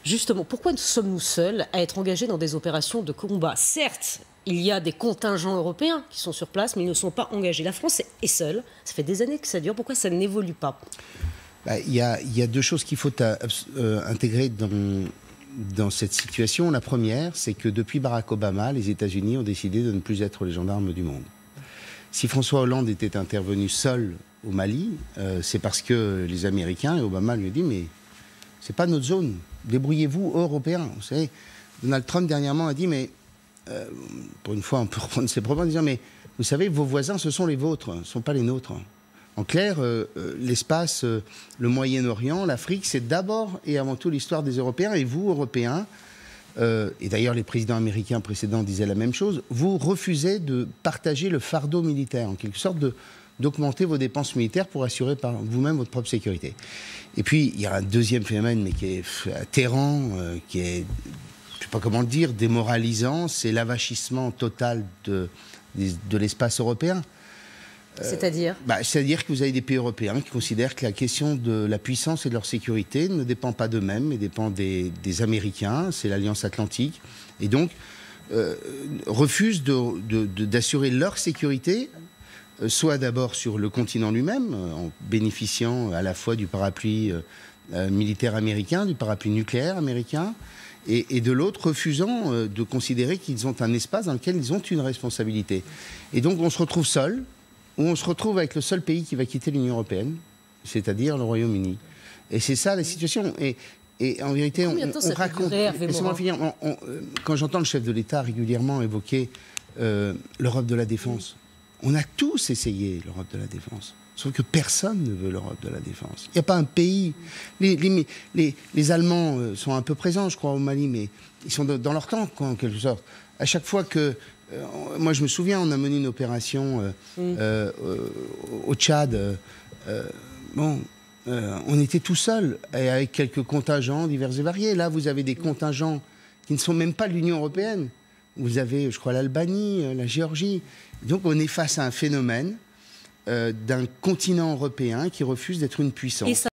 Justement, pourquoi sommes-nous seuls à être engagés dans des opérations de combat? Certes, il y a des contingents européens qui sont sur place, mais ils ne sont pas engagés. La France est seule. Ça fait des années que ça dure. Pourquoi ça n'évolue pas? Il y a deux choses qu'il faut intégrer dans cette situation. La première, c'est que depuis Barack Obama, les États-Unis ont décidé de ne plus être les gendarmes du monde. Si François Hollande était intervenu seul au Mali, c'est parce que les Américains, et Obama lui a dit, mais c'est pas notre zone, débrouillez-vous, Européens. Vous savez, Donald Trump dernièrement a dit, mais pour une fois, on peut reprendre ses propos en disant, mais vous savez, vos voisins, ce sont les vôtres, ce ne sont pas les nôtres. En clair, l'espace, le Moyen-Orient, l'Afrique, c'est d'abord et avant tout l'histoire des Européens. Et vous, Européens, et d'ailleurs les présidents américains précédents disaient la même chose, vous refusez de partager le fardeau militaire, en quelque sorte d'augmenter vos dépenses militaires pour assurer par vous-même votre propre sécurité. Et puis, il y a un deuxième phénomène, mais qui est atterrant, qui est, je ne sais pas comment le dire, démoralisant, c'est l'avachissement total de l'espace européen. C'est-à-dire C'est-à-dire que vous avez des pays européens qui considèrent que la question de la puissance et de leur sécurité ne dépend pas d'eux-mêmes, mais dépend des Américains, c'est l'Alliance Atlantique, et donc refusent d'assurer leur sécurité, soit d'abord sur le continent lui-même, en bénéficiant à la fois du parapluie militaire américain, du parapluie nucléaire américain, et de l'autre refusant de considérer qu'ils ont un espace dans lequel ils ont une responsabilité. Et donc on se retrouve seul, où on se retrouve avec le seul pays qui va quitter l'Union européenne, c'est-à-dire le Royaume-Uni. Et c'est ça la situation. Et en vérité, on raconte... Laissez-moi finir. Quand j'entends le chef de l'État régulièrement évoquer l'Europe de la défense, on a tous essayé l'Europe de la défense. Sauf que personne ne veut l'Europe de la défense. Il n'y a pas un pays... Les Allemands sont un peu présents, je crois, au Mali, mais ils sont dans leur camp, quoi, en quelque sorte. À chaque fois que... moi, je me souviens, on a mené une opération au Tchad. On était tout seuls, avec quelques contingents divers et variés. Là, vous avez des contingents qui ne sont même pas de l'Union européenne. Vous avez, je crois, l'Albanie, la Géorgie. Donc, on est face à un phénomène d'un continent européen qui refuse d'être une puissance.